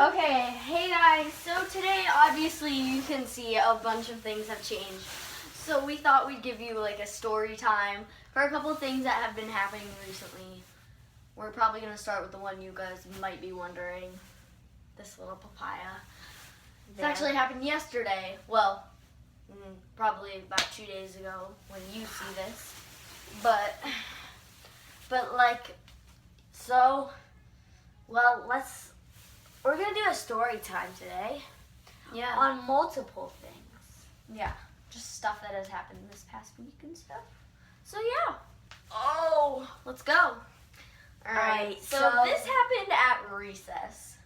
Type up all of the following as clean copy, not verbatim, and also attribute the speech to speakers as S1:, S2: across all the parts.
S1: Okay, hey guys, so today obviously you can see a bunch of things have changed. So we thought we'd give you like a story time for a couple of things that have been happening recently. We're probably going to start with the one you guys might be wondering. This little papaya. It actually happened yesterday. Well, probably about 2 days ago when you see this. But like, so, well, we're going to do a story time today.
S2: Yeah.
S1: On multiple things.
S2: Yeah. Just stuff that has happened this past week and stuff.
S1: So yeah. Oh, let's go. All right. So this happened at recess.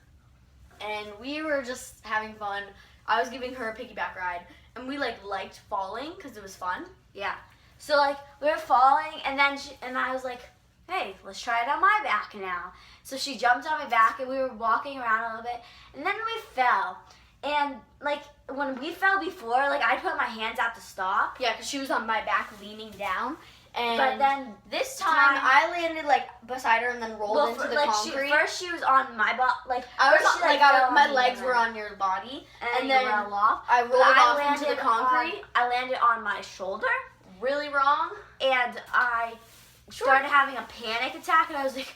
S1: And we were just having fun. I was giving her a piggyback ride. And we liked falling because it was fun.
S2: Yeah. So we were falling and then I was like, hey, let's try it on my back now. So she jumped on my back and we were walking around a little bit and then we fell. And when we fell before, I put my hands out to stop.
S1: Yeah, because she was on my back leaning down. And
S2: but then
S1: this time I landed beside her and then rolled into the concrete.
S2: First she was on my butt.
S1: My legs were on your body.
S2: And then rolled off.
S1: I rolled off into the concrete.
S2: I landed on my shoulder.
S1: Really wrong.
S2: And I started having a panic attack and I was like,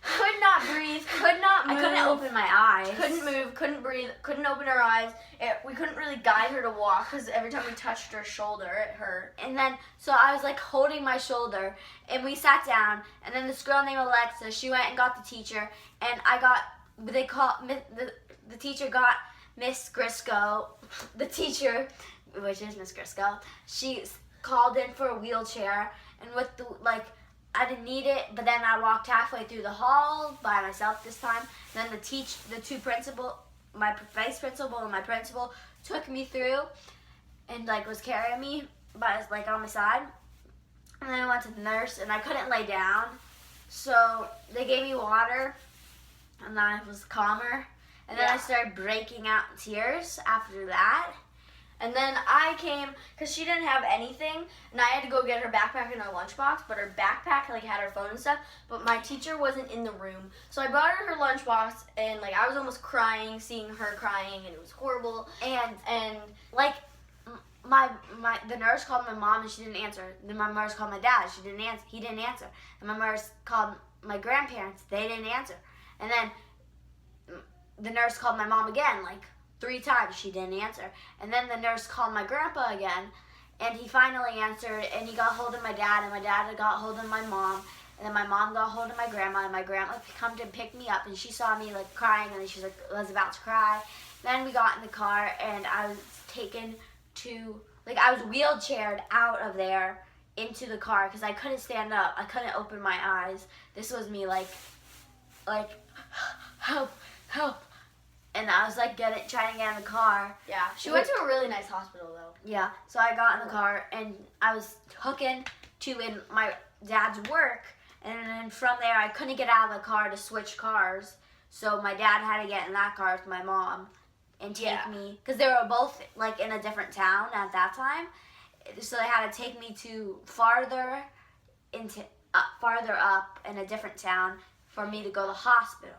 S1: could not breathe, could not move.
S2: I couldn't open my eyes.
S1: Couldn't move, couldn't breathe, couldn't open her eyes. We couldn't really guide her to walk because every time we touched her shoulder, it hurt.
S2: And then, so I was holding my shoulder and we sat down and then this girl named Alexa, she went and got the teacher and the teacher got Miss Grisco, the teacher, which is Miss Grisco, she called in for a wheelchair and with the, I didn't need it, but then I walked halfway through the hall by myself this time. Then the two principal, my vice principal and my principal took me through and was carrying me on my side. And then I went to the nurse and I couldn't lay down. So they gave me water and then I was calmer. And then I started breaking out in tears after that.
S1: And then I came, because she didn't have anything, and I had to go get her backpack and her lunchbox, but her backpack had her phone and stuff, but my teacher wasn't in the room. So I brought her her lunchbox, and I was almost crying, seeing her crying, and it was horrible.
S2: And the nurse called my mom and she didn't answer. Then my nurse called my dad, he didn't answer. And my nurse called my grandparents, they didn't answer. And then the nurse called my mom again, 3 times, she didn't answer. And then the nurse called my grandpa again, and he finally answered, and he got hold of my dad, and my dad got hold of my mom, and then my mom got hold of my grandma, and my grandma come to pick me up, and she saw me crying, and then she was about to cry. Then we got in the car, and I was taken to, I was wheelchaired out of there into the car, because I couldn't stand up, I couldn't open my eyes. This was me help, help. And I was trying to get in the car.
S1: Yeah, she went to a really nice hospital though.
S2: Yeah, so I got in the car and I was hooking to in my dad's work. And then from there, I couldn't get out of the car to switch cars. So my dad had to get in that car with my mom and take me. Because they were both in a different town at that time. So they had to take me to farther up in a different town for me to go to the hospital.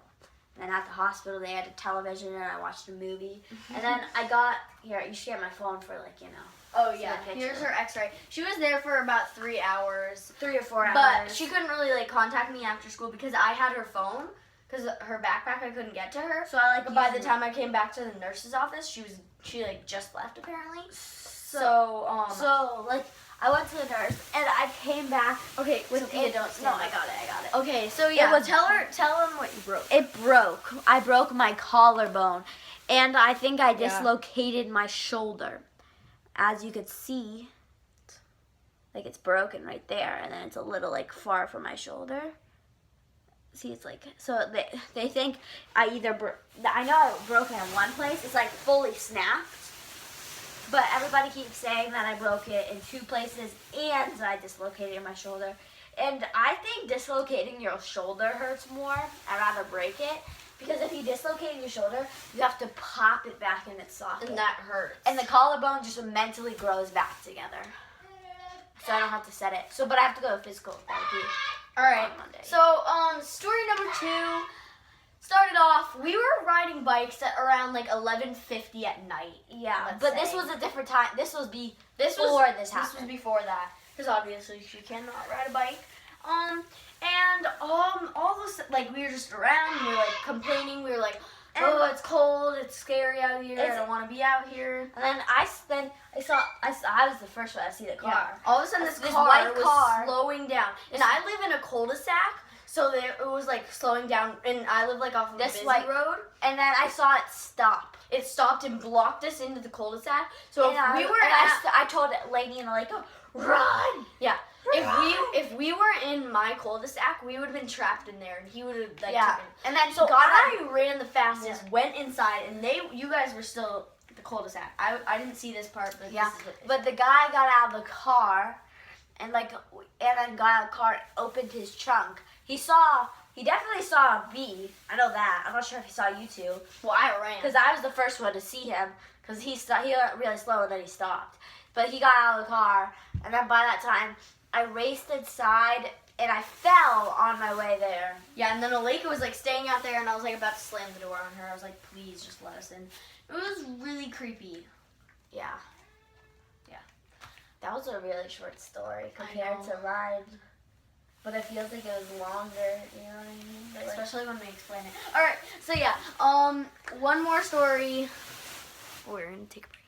S2: And at the hospital, they had a television, and I watched a movie. And then I got, here, you should get my phone for,
S1: Oh, yeah. Here's her x-ray. She was there for about 3 hours.
S2: 3 or 4 hours.
S1: But she couldn't really, contact me after school because I had her phone. Because her backpack, I couldn't get to her.
S2: So I,
S1: But by the time I came back to the nurse's office, she just left, apparently. So
S2: I went to the nurse, and I came back.
S1: Okay, Sophia, don't stand up.
S2: I got it.
S1: Okay, so yeah, tell them what you broke.
S2: It broke. I broke my collarbone, and I think I dislocated my shoulder. As you could see, it's broken right there, and then it's a little far from my shoulder. See, it's so they think I either I know I broke it in one place. It's fully snapped. But everybody keeps saying that I broke it in 2 places and I dislocated my shoulder. And I think dislocating your shoulder hurts more. I'd rather break it. Because if you dislocate your shoulder, you have to pop it back in its socket.
S1: And that hurts.
S2: And the collarbone just mentally grows back together. So I don't have to set it. But I have to go to physical therapy.
S1: All right.
S2: On Monday.
S1: So, story number 2. Started off, we riding bikes at around like 11:50 at night.
S2: Yeah,
S1: let's
S2: but this
S1: say.
S2: was a different time. This was
S1: This
S2: before
S1: was
S2: this
S1: This was
S2: happened.
S1: before that, because obviously she cannot ride a bike. And all this, like, we were just around, and we were like complaining. We were like, oh, it's cold, it's scary out here. I don't want to be out here.
S2: And then I was the first one to see the car.
S1: Yeah. All of a sudden, this car
S2: white
S1: was
S2: car.
S1: slowing down, and I live in a cul-de-sac, so it was like slowing down. And I live like off of
S2: This
S1: a busy
S2: white-
S1: road.
S2: And then I saw it stop.
S1: It stopped and blocked us into the cul-de-sac. So if we were
S2: I told Lady in the lake, run!
S1: yeah.
S2: Run!
S1: If we were in my cul-de-sac, we would have been trapped in there, and he would have like
S2: Yeah.
S1: taken.
S2: And then
S1: So
S2: got
S1: I ran the fastest, went inside, and you guys were still at the cul-de-sac. I didn't see this part, but
S2: Yeah,
S1: this is what they
S2: but the guy got out of the car, and then got out of the car and opened his trunk. He definitely saw me. I know that. I'm not sure if he saw you two.
S1: well, I ran.
S2: Because I was the first one to see him. Because he went really slow and then he stopped. But he got out of the car, and then by that time, I raced inside and I fell on my way there.
S1: Yeah, and then Aleka was like staying out there, and I was like about to slam the door on her. I was like, please just let us in. It was really creepy.
S2: Yeah.
S1: Yeah.
S2: That was a really short story compared
S1: know.
S2: to mine. But it feels like it was longer, you know what I mean? But like,
S1: Especially when we explain it. Alright, so yeah, one more story. We're gonna take a break.